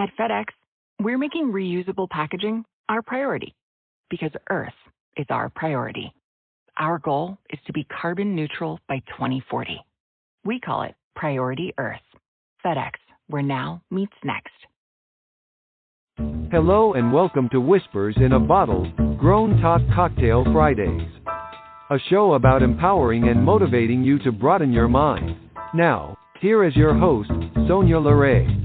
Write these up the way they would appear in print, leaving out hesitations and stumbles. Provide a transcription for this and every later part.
At FedEx, we're making reusable packaging our priority because Earth is our priority. Our goal is to be carbon neutral by 2040. We call it Priority Earth. FedEx, where now meets next. Hello and welcome to Whispers in a Bottle, Grown Talk Cocktail Fridays. A show about empowering and motivating you to broaden your mind. Now, here is your host, Sonya LaRae.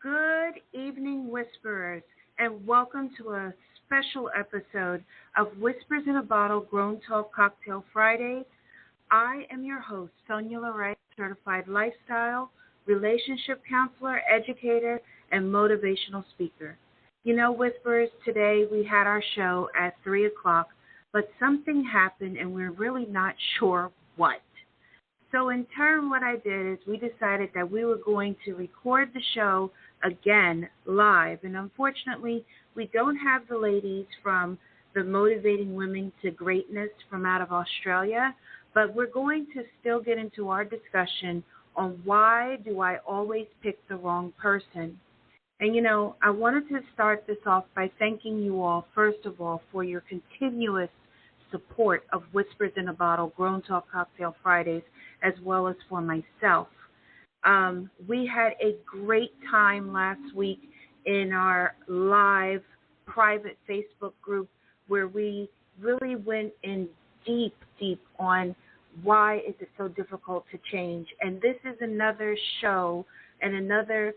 Good evening, Whisperers, and welcome to a special episode of Whispers in a Bottle, Grown Talk Cocktail Fridays. I am your host, Sonya LaRae, certified lifestyle, relationship counselor, educator, and motivational speaker. You know, Whisperers, today we had our show at 3 o'clock, but something happened and we're really not sure what. So in turn, what I did is we decided that we were going to record the show again live. And unfortunately, we don't have the ladies from the Motivating Women to Greatness from out of Australia, but we're going to still get into our discussion on why do I always pick the wrong person. And, you know, I wanted to start this off by thanking you all, first of all, for your continuous support of Whispers in a Bottle, Grown Talk Cocktail Fridays, as well as for myself. We had a great time last week in our live private Facebook group where we really went in deep on why is it so difficult to change. And this is another show and another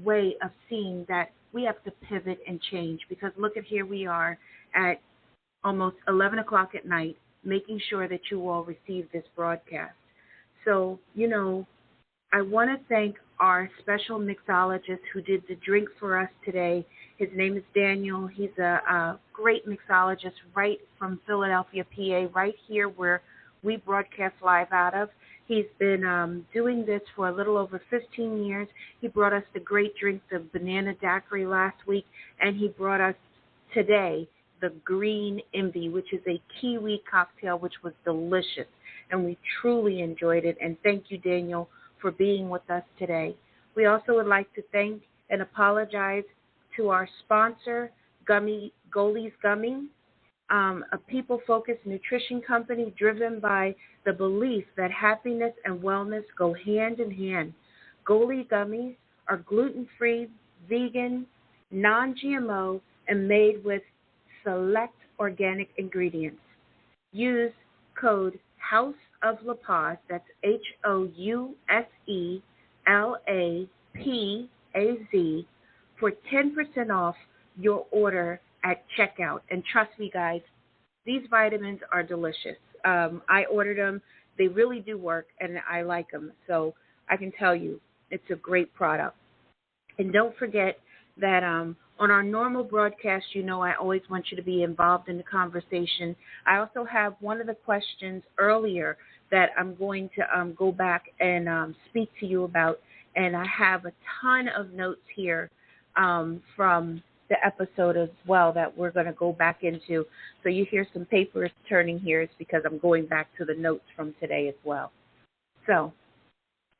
way of seeing that we have to pivot and change, because look at, here we are at almost 11 o'clock at night making sure that you all receive this broadcast. So, you know, I want to thank our special mixologist who did the drink for us today. His name is Daniel. He's a great mixologist right from Philadelphia, PA, right here where we broadcast live out of. He's been doing this for a little over 15 years. He brought us the great drink, the banana daiquiri last week, and he brought us today the green envy, which is a kiwi cocktail, which was delicious, and we truly enjoyed it. And thank you, Daniel, for being with us today. We also would like to thank and apologize to our sponsor, Goldie's Gummy, a people-focused nutrition company driven by the belief that happiness and wellness go hand in hand. Goldie Gummies are gluten-free, vegan, non-GMO, and made with select organic ingredients. Use code House of La Paz, that's HOUSELAPAZ, for 10% off your order at checkout. And trust me, guys, these vitamins are delicious. I ordered them. They really do work, and I like them. So I can tell you it's a great product. And don't forget that on our normal broadcast, you know, I always want you to be involved in the conversation. I also have one of the questions earlier that I'm going to go back and speak to you about, and I have a ton of notes here from the episode as well that we're going to go back into. So you hear some papers turning here. It's because I'm going back to the notes from today as well. So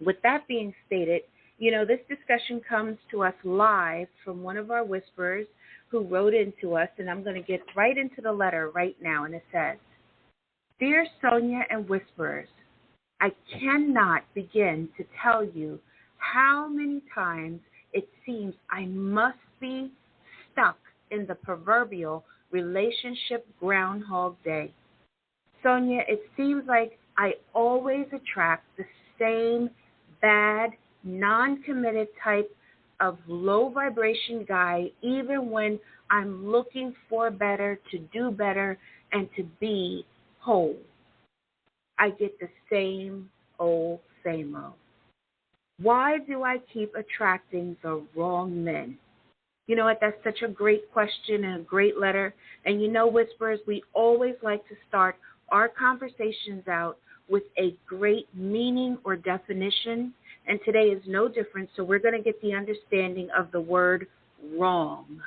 with that being stated, you know, this discussion comes to us live from one of our whisperers who wrote into us, and I'm going to get right into the letter right now, and it says, Dear Sonya and Whisperers, I cannot begin to tell you how many times it seems I must be stuck in the proverbial relationship Groundhog Day. Sonya, it seems like I always attract the same bad, non-committed type of low vibration guy, even when I'm looking for better, to do better, and to be whole. I get the same old. Why do I keep attracting the wrong men? You know what, that's such a great question and a great letter. And you know, Whisperers, we always like to start our conversations out with a great meaning or definition. And today is no different, so we're going to get the understanding of the word wrong.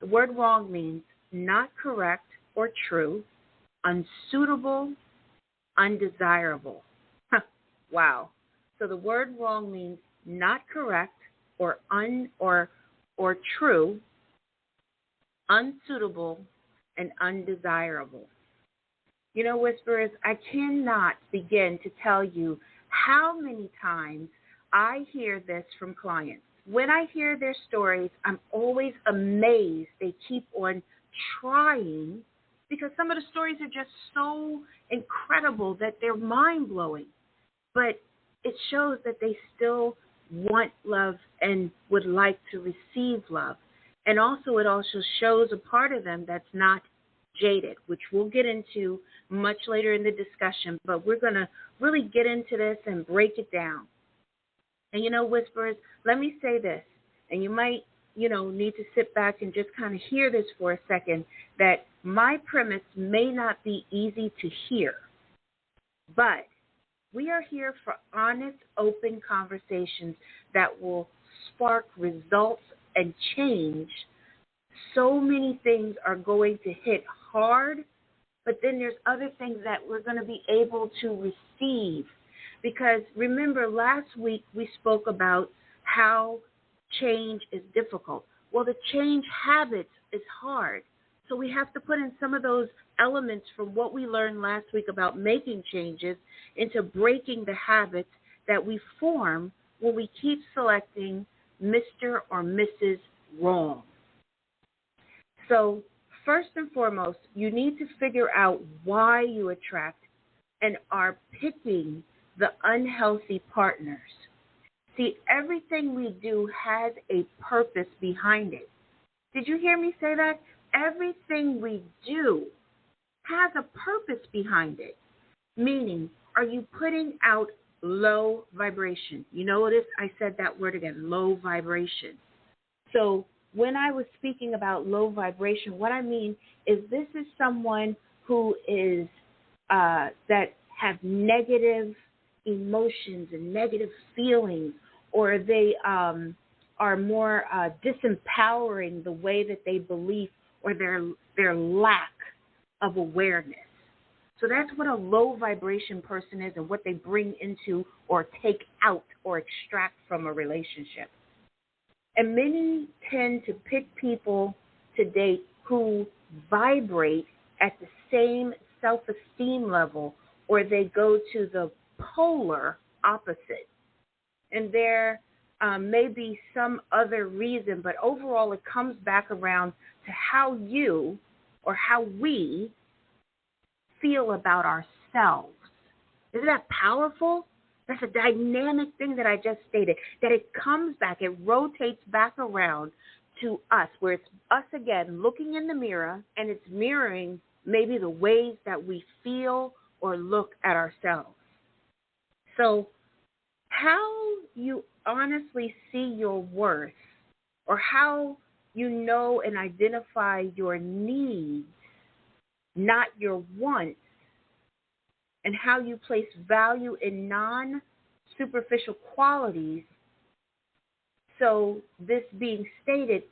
The word wrong means not correct or true, unsuitable, undesirable. Wow. So the word wrong means not correct or or true, unsuitable, and undesirable. You know, Whisperers, I cannot begin to tell you how many times I hear this from clients. When I hear their stories, I'm always amazed they keep on trying, because some of the stories are just so incredible that they're mind-blowing. But it shows that they still want love and would like to receive love. And also it also shows a part of them that's not jaded, which we'll get into much later in the discussion. But we're going to really get into this and break it down. And, you know, Whisperers, let me say this, and you might, need to sit back and just kind of hear this for a second, that my premise may not be easy to hear, but we are here for honest, open conversations that will spark results and change. So many things are going to hit hard, but then there's other things that we're going to be able to receive. Because remember, last week we spoke about how change is difficult. Well, the change habits is hard. So we have to put in some of those elements from what we learned last week about making changes into breaking the habits that we form when we keep selecting Mr. or Mrs. Wrong. So first and foremost, you need to figure out why you attract and are picking the unhealthy partners. See, everything we do has a purpose behind it. Did you hear me say that? Everything we do has a purpose behind it. Meaning, are you putting out low vibration? You notice I said that word again, low vibration. So when I was speaking about low vibration, what I mean is this is someone who is that have negative emotions and negative feelings, or they are more disempowering the way that they believe, or their lack of awareness. So that's what a low vibration person is and what they bring into or take out or extract from a relationship. And many tend to pick people to date who vibrate at the same self-esteem level, or they go to the polar opposite. And there may be some other reason, but overall it comes back around to how you or how we feel about ourselves. Isn't that powerful? That's a dynamic thing that I just stated, that it comes back, it rotates back around to us, where it's us again looking in the mirror, and it's mirroring maybe the ways that we feel or look at ourselves. So how you honestly see your worth, or how you know and identify your needs, not your wants, and how you place value in non-superficial qualities. So this being stated,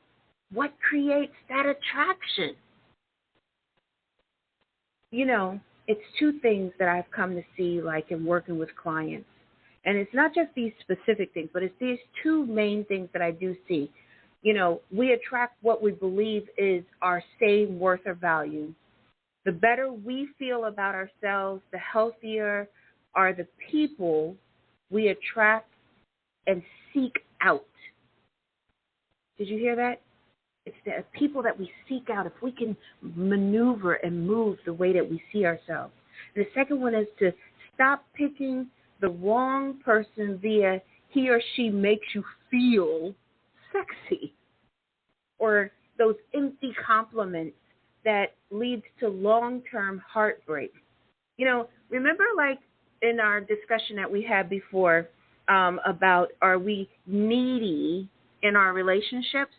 what creates that attraction? You know, it's two things that I've come to see, like in working with clients. And it's not just these specific things, but it's these two main things that I do see. You know, we attract what we believe is our same worth or value. The better we feel about ourselves, the healthier are the people we attract and seek out. Did you hear that? It's the people that we seek out, if we can maneuver and move the way that we see ourselves. And the second one is to stop picking the wrong person via he or she makes you feel sexy, or those empty compliments that leads to long-term heartbreak. You know, remember like in our discussion that we had before about are we needy in our relationships?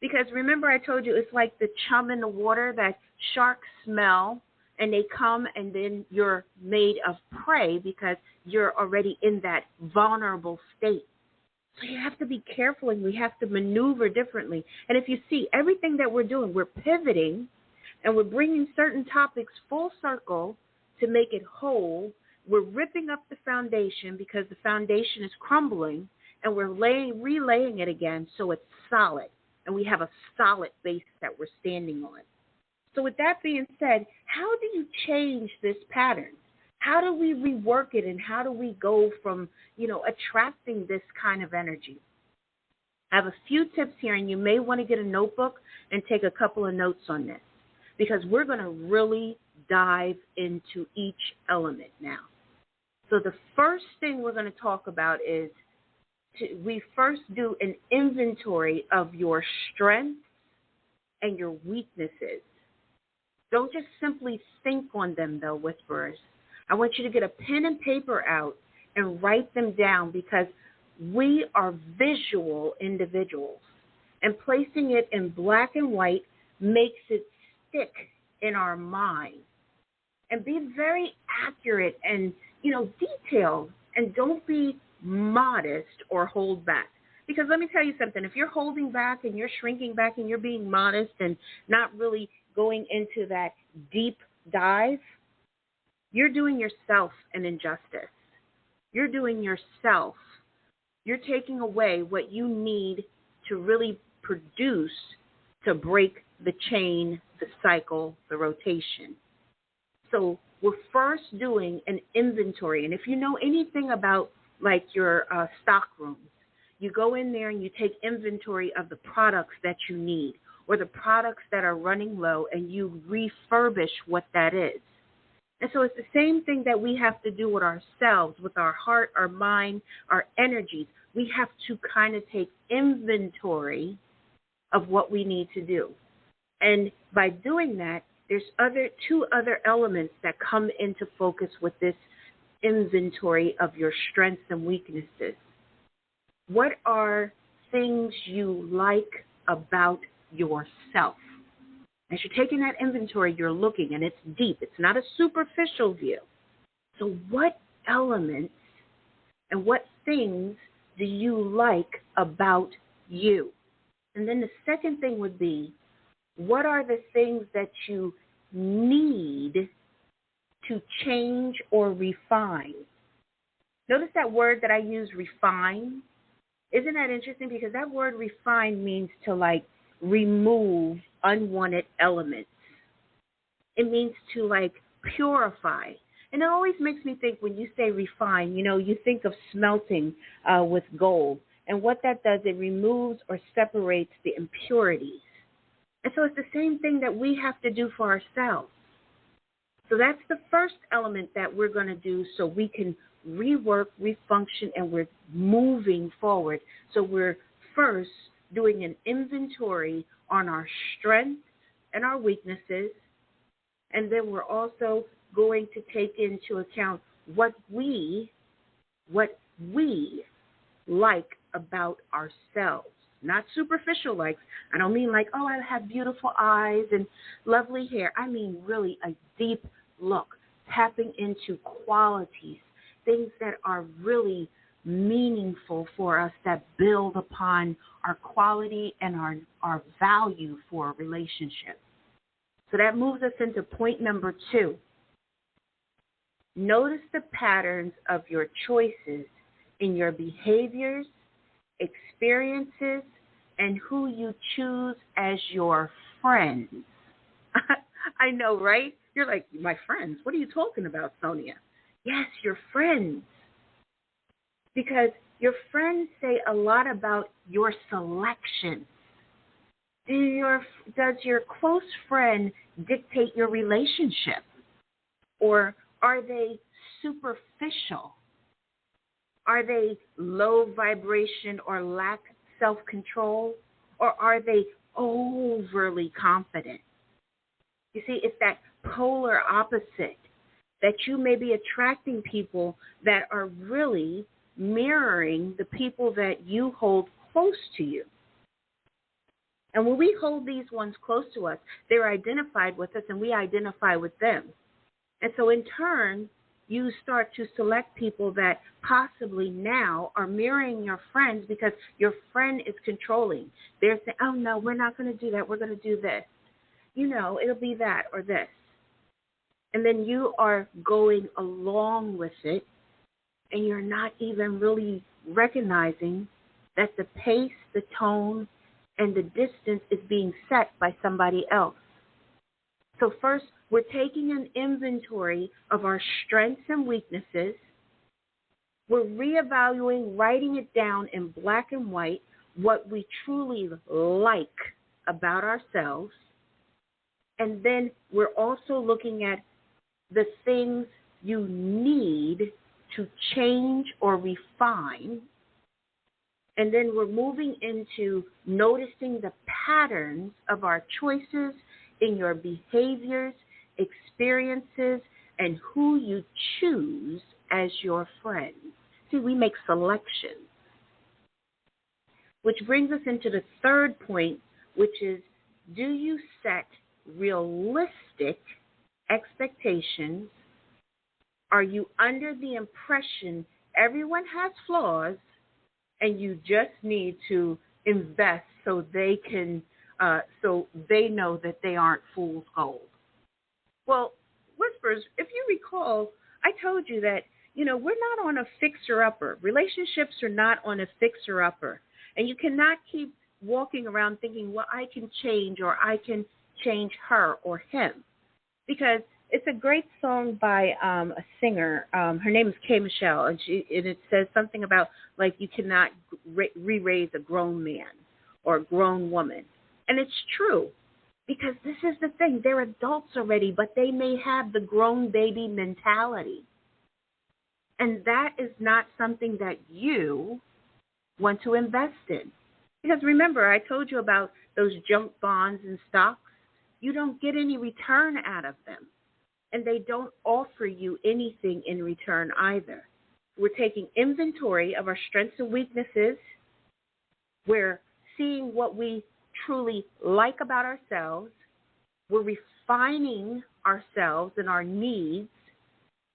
Because remember I told you it's like the chum in the water that sharks smell, and they come and then you're made of prey because you're already in that vulnerable state. So you have to be careful, and we have to maneuver differently. And if you see everything that we're doing, we're pivoting and we're bringing certain topics full circle to make it whole, we're ripping up the foundation because the foundation is crumbling, and we're relaying it again so it's solid, and we have a solid base that we're standing on. So with that being said, how do you change this pattern? How do we rework it, and how do we go from, attracting this kind of energy? I have a few tips here, and you may want to get a notebook and take a couple of notes on this, because we're going to really dive into each element now. So the first thing we're going to talk about is we first do an inventory of your strengths and your weaknesses. Don't just simply think on them, though, whisperers. I want you to get a pen and paper out and write them down, because we are visual individuals, and placing it in black and white makes it stick in our mind. And be very accurate and, detailed, and don't be modest or hold back. Because let me tell you something, if you're holding back and you're shrinking back and you're being modest and not really going into that deep dive, you're doing yourself an injustice. You're doing yourself. You're taking away what you need to really produce to break the chain, the cycle, the rotation. So we're first doing an inventory. And if you know anything about like your stock rooms, you go in there and you take inventory of the products that you need or the products that are running low, and you refurbish what that is. And so it's the same thing that we have to do with ourselves, with our heart, our mind, our energies. We have to kind of take inventory of what we need to do. And by doing that, there's two other elements that come into focus with this inventory of your strengths and weaknesses. What are things you like about yourself? As you're taking that inventory, you're looking, and it's deep. It's not a superficial view. So what elements and what things do you like about you? And then the second thing would be, what are the things that you need to change or refine? Notice that word that I use, refine. Isn't that interesting? Because that word refine means to remove unwanted elements. It means to purify. And it always makes me think when you say refine, you think of smelting with gold. And what that does, it removes or separates the impurities. And so it's the same thing that we have to do for ourselves. So that's the first element that we're going to do so we can rework, refunction, and we're moving forward. So we're first doing an inventory on our strengths and our weaknesses, and then we're also going to take into account what we like about ourselves. Not superficial likes. I don't mean I have beautiful eyes and lovely hair. I mean really a deep look, tapping into qualities, things that are really meaningful for us, that build upon our quality and our value for a relationship. So that moves us into point number 2. Notice the patterns of your choices in your behaviors, experiences, and who you choose as your friends. I know, right? You're like, my friends? What are you talking about, Sonia? Yes, your friends. Because your friends say a lot about your selection. Does your close friend dictate your relationship? Or are they superficial? Are they low vibration or lack self-control? Or are they overly confident? You see, it's that polar opposite that you may be attracting people that are really mirroring the people that you hold close to you. And when we hold these ones close to us, they're identified with us and we identify with them. And so in turn, you start to select people that possibly now are mirroring your friends because your friend is controlling. They're saying, oh, no, we're not going to do that. We're going to do this. It'll be that or this. And then you are going along with it, and you're not even really recognizing that the pace, the tone, and the distance is being set by somebody else. So first, we're taking an inventory of our strengths and weaknesses. We're reevaluating, writing it down in black and white, what we truly like about ourselves. And then we're also looking at the things you need to change or refine. And then we're moving into noticing the patterns of our choices in your behaviors, experiences, and who you choose as your friend. See, we make selections. Which brings us into the third point, which is, do you set realistic expectations? Are you under the impression everyone has flaws and you just need to invest so they can, so they know that they aren't fool's gold? Well, Whispers, if you recall, I told you that, we're not on a fixer-upper. Relationships are not on a fixer-upper. And you cannot keep walking around thinking, well, I can change or I can change her or him. Because it's a great song by a singer. Her name is 𝐭 and it says something about, like, you cannot re-raise a grown man or a grown woman. And it's true, because this is the thing. They're adults already, but they may have the grown baby mentality. And that is not something that you want to invest in. Because remember, I told you about those junk bonds and stocks. You don't get any return out of them. And they don't offer you anything in return either. We're taking inventory of our strengths and weaknesses. We're seeing what we truly like about ourselves. We're refining ourselves and our needs.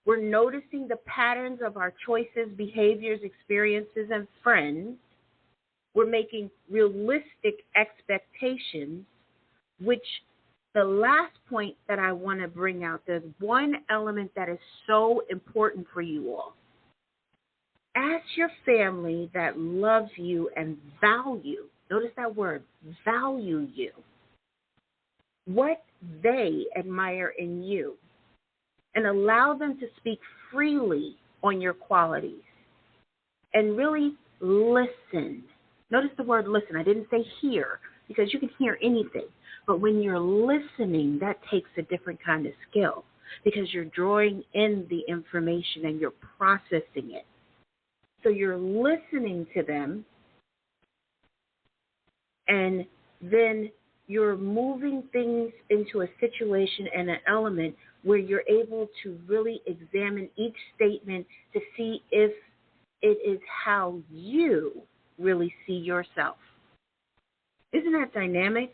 We're noticing the patterns of our choices, behaviors, experiences, and friends. We're making realistic expectations, which the last point that I want to bring out, there's one element that is so important for you all. Ask your family that loves you and value, notice that word, value you, what they admire in you, and allow them to speak freely on your qualities. And really listen. Notice the word listen. I didn't say hear, because you can hear anything. But when you're listening, that takes a different kind of skill, because you're drawing in the information and you're processing it. So you're listening to them, and then you're moving things into a situation and an element where you're able to really examine each statement to see if it is how you really see yourself. Isn't that dynamic?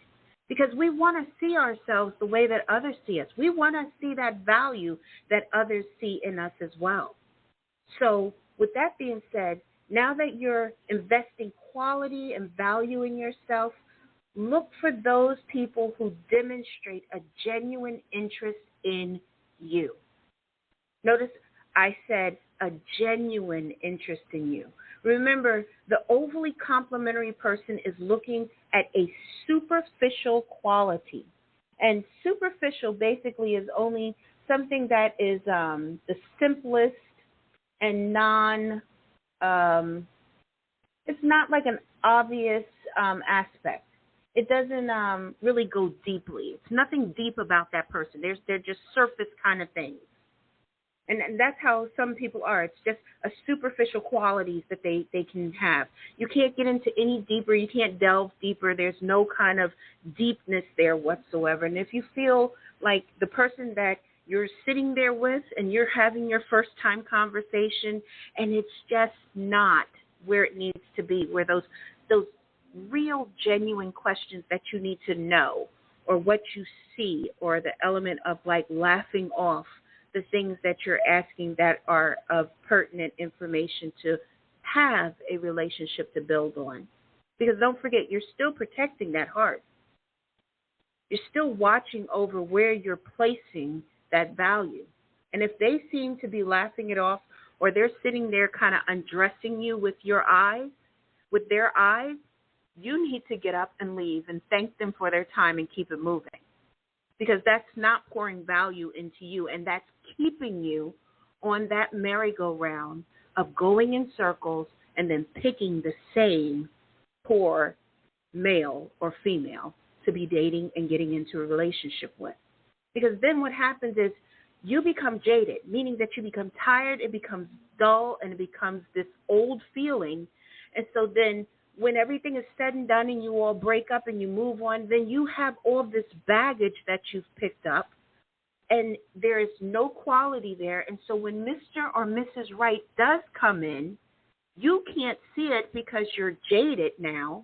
Because we want to see ourselves the way that others see us. We want to see that value that others see in us as well. So with that being said, now that you're investing quality and value in yourself, look for those people who demonstrate a genuine interest in you. Notice I said a genuine interest in you. Remember, the overly complimentary person is looking at a superficial quality. And superficial basically is only something that is the simplest and it's not like an obvious aspect. It doesn't really go deeply. It's nothing deep about that person. They're just surface kind of things. And that's how some people are. It's just a superficial qualities that they can have. You can't get into any deeper. You can't delve deeper. There's no kind of deepness there whatsoever. And if you feel like the person that you're sitting there with and you're having your first time conversation and it's just not where it needs to be, where those real genuine questions that you need to know, or what you see, or the element of like laughing off the things that you're asking that are of pertinent information to have a relationship to build on. Because don't forget, you're still protecting that heart. You're still watching over where you're placing that value. And if they seem to be laughing it off, or they're sitting there kind of undressing you with their eyes, you need to get up and leave and thank them for their time and keep it moving. Because that's not pouring value into you, and that's keeping you on that merry-go-round of going in circles and then picking the same poor male or female to be dating and getting into a relationship with. Because then what happens is you become jaded, meaning that you become tired, it becomes dull, and it becomes this old feeling. And so then when everything is said and done and you all break up and you move on, then you have all this baggage that you've picked up, and there is no quality there. And so when Mr. or Mrs. Right does come in, you can't see it because you're jaded now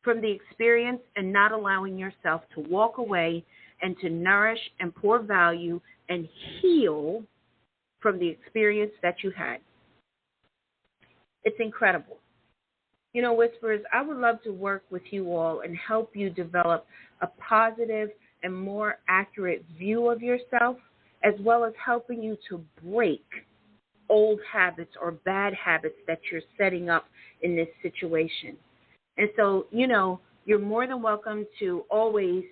from the experience and not allowing yourself to walk away and to nourish and pour value and heal from the experience that you had. It's incredible. You know, Whisperers, I would love to work with you all and help you develop a positive and more accurate view of yourself, as well as helping you to break old habits or bad habits that you're setting up in this situation. And so, you know, you're more than welcome to always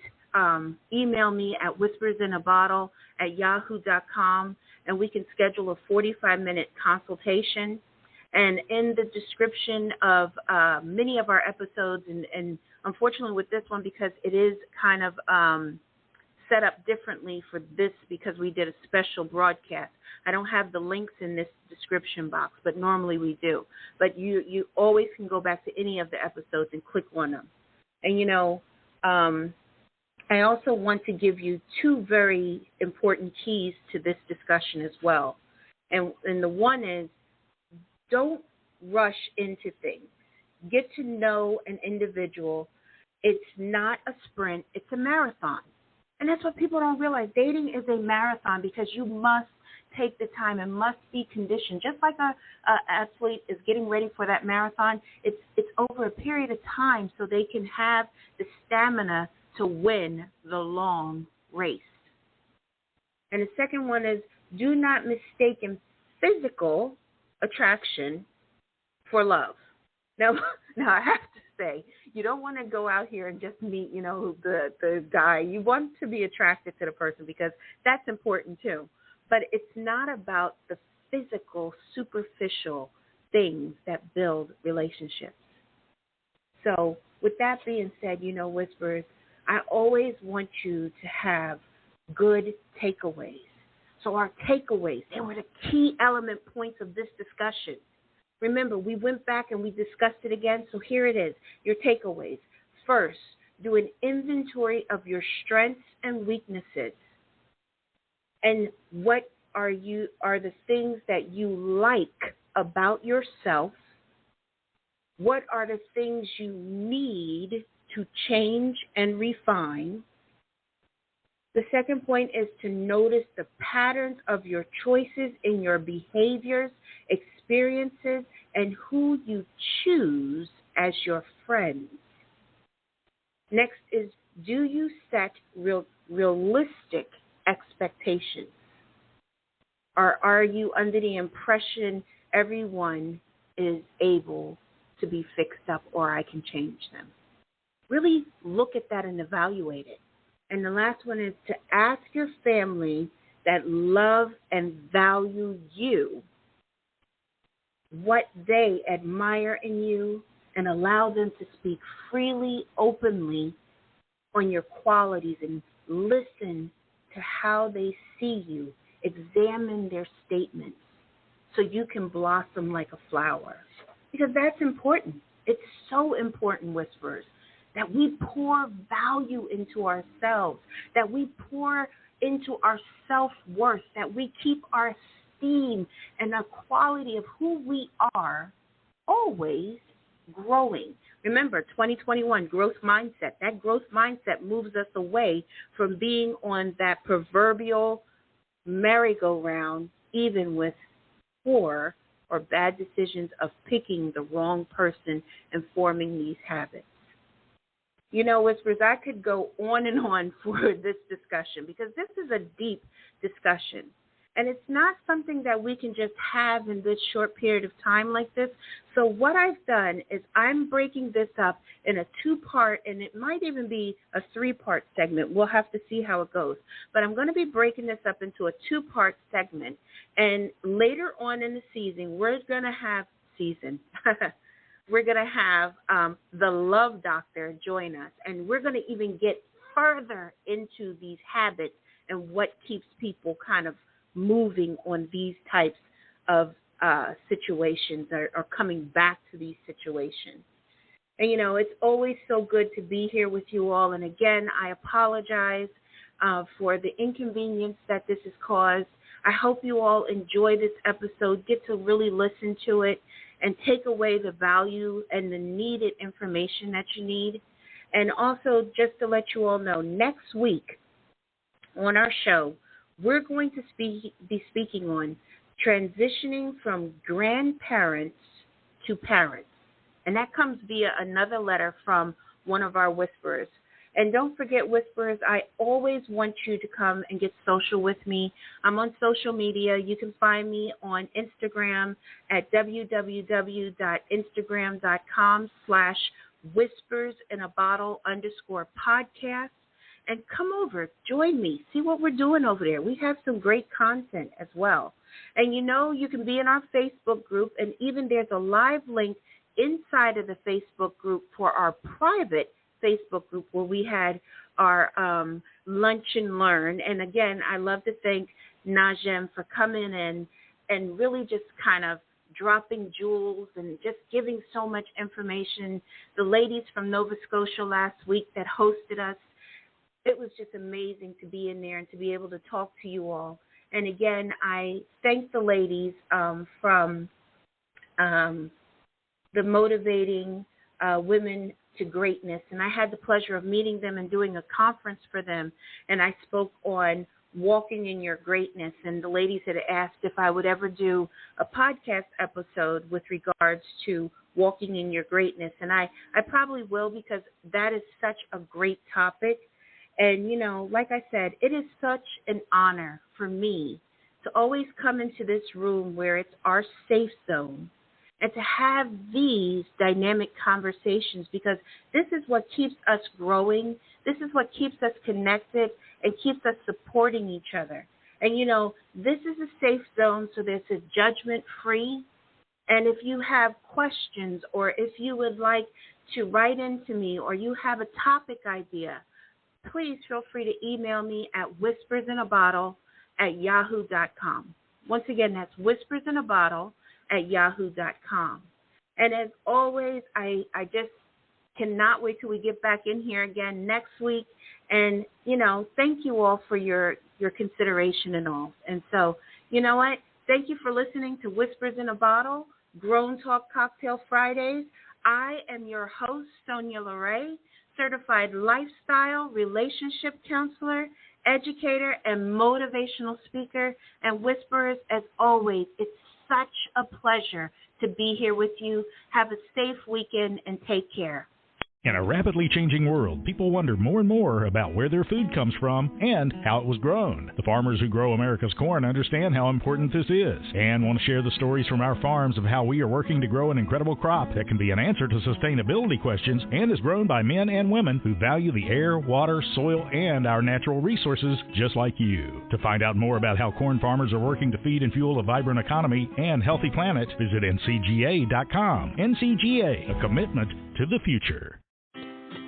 email me at whispersinabottle@yahoo.com, and we can schedule a 45-minute consultation. And in the description of many of our episodes, and unfortunately with this one, because it is kind of set up differently for this because we did a special broadcast, I don't have the links in this description box, but normally we do. But you always can go back to any of the episodes and click on them. And, you know, I also want to give you two very important keys to this discussion as well. And the one is, don't rush into things. Get to know an individual. It's not a sprint, it's a marathon. And that's what people don't realize. Dating is a marathon because you must take the time and must be conditioned. Just like a athlete is getting ready for that marathon, it's over a period of time so they can have the stamina to win the long race. And the second one is, do not mistake physical attraction for love. Now I have to say, you don't want to go out here and just meet, you know, the guy. You want to be attracted to the person because that's important too. But it's not about the physical, superficial things that build relationships. So with that being said, you know, Whisperers, I always want you to have good takeaways. So our takeaways, they were the key element points of this discussion. Remember, we went back and we discussed it again, so here it is, your takeaways. First, do an inventory of your strengths and weaknesses. And what are the things that you like about yourself? What are the things you need to change and refine? The second point is to notice the patterns of your choices in your behaviors, experiences, and who you choose as your friends. Next is, do you set realistic expectations? Or are you under the impression everyone is able to be fixed up or I can change them? Really look at that and evaluate it. And the last one is to ask your family that love and value you what they admire in you, and allow them to speak freely, openly on your qualities, and listen to how they see you. Examine their statements so you can blossom like a flower. Because that's important. It's so important, Whisperers, that we pour value into ourselves, that we pour into our self-worth, that we keep our esteem and the quality of who we are always growing. Remember, 2021, growth mindset. That growth mindset moves us away from being on that proverbial merry-go-round, even with poor or bad decisions of picking the wrong person and forming these habits. You know, Whispers, I could go on and on for this discussion because this is a deep discussion. And it's not something that we can just have in this short period of time like this. So what I've done is I'm breaking this up in a 2-part, and it might even be a 3-part segment. We'll have to see how it goes. But I'm going to be breaking this up into a 2-part segment. And later on in the season, we're going to have the Love Doctor join us. And we're going to even get further into these habits and what keeps people kind of moving on these types of situations or coming back to these situations. And, you know, it's always so good to be here with you all. And, again, I apologize for the inconvenience that this has caused. I hope you all enjoy this episode, get to really listen to it, and take away the value and the needed information that you need. And also, just to let you all know, next week on our show, we're going to be speaking on transitioning from grandparents to parents. And that comes via another letter from one of our Whisperers. And don't forget, Whisperers, I always want you to come and get social with me. I'm on social media. You can find me on Instagram at www.instagram.com/whispersinabottle_podcast. And come over, join me, see what we're doing over there. We have some great content as well. And you know, you can be in our Facebook group, and even there's a live link inside of the Facebook group for our private Facebook group where we had our lunch and learn. And again, I love to thank Najem for coming in and really just kind of dropping jewels and just giving so much information. The ladies from Nova Scotia last week that hosted us, it was just amazing to be in there and to be able to talk to you all. And again, I thank the ladies from the Motivating Women to Greatness. And I had the pleasure of meeting them and doing a conference for them. And I spoke on walking in your greatness. And the ladies had asked if I would ever do a podcast episode with regards to walking in your greatness. And I probably will, because that is such a great topic. And, you know, like I said, it is such an honor for me to always come into this room where it's our safe zone and to have these dynamic conversations, because this is what keeps us growing. This is what keeps us connected and keeps us supporting each other. And, you know, this is a safe zone, so there's a judgment-free. And if you have questions, or if you would like to write into me, or you have a topic idea, please feel free to email me at whispersinabottle@yahoo.com. Once again, that's whispersinabottle@yahoo.com. And as always, I just cannot wait till we get back in here again next week. And, you know, thank you all for your consideration and all. And so, you know what? Thank you for listening to Whispers in a Bottle, Grown Talk Cocktail Fridays. I am your host, Sonya LaRae, certified lifestyle, relationship counselor, educator, and motivational speaker. And Whisperers, as always, it's such a pleasure to be here with you. Have a safe weekend and take care. In a rapidly changing world, people wonder more and more about where their food comes from and how it was grown. The farmers who grow America's corn understand how important this is and want to share the stories from our farms of how we are working to grow an incredible crop that can be an answer to sustainability questions and is grown by men and women who value the air, water, soil, and our natural resources just like you. To find out more about how corn farmers are working to feed and fuel a vibrant economy and healthy planet, visit ncga.com. NCGA, a commitment to the future.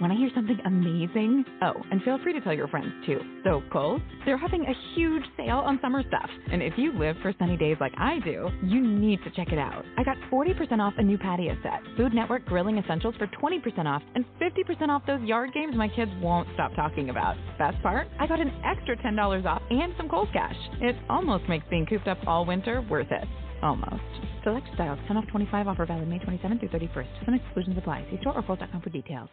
Want to hear something amazing? Oh, and feel free to tell your friends, too. So, Kohl's, they're having a huge sale on summer stuff. And if you live for sunny days like I do, you need to check it out. I got 40% off a new patio set, Food Network grilling essentials for 20% off, and 50% off those yard games my kids won't stop talking about. Best part? I got an extra $10 off and some Kohl's cash. It almost makes being cooped up all winter worth it. Almost. Select styles, 10 off 25, offer valid May 27th through 31st. Some exclusions apply. See store or Kohl's.com for details.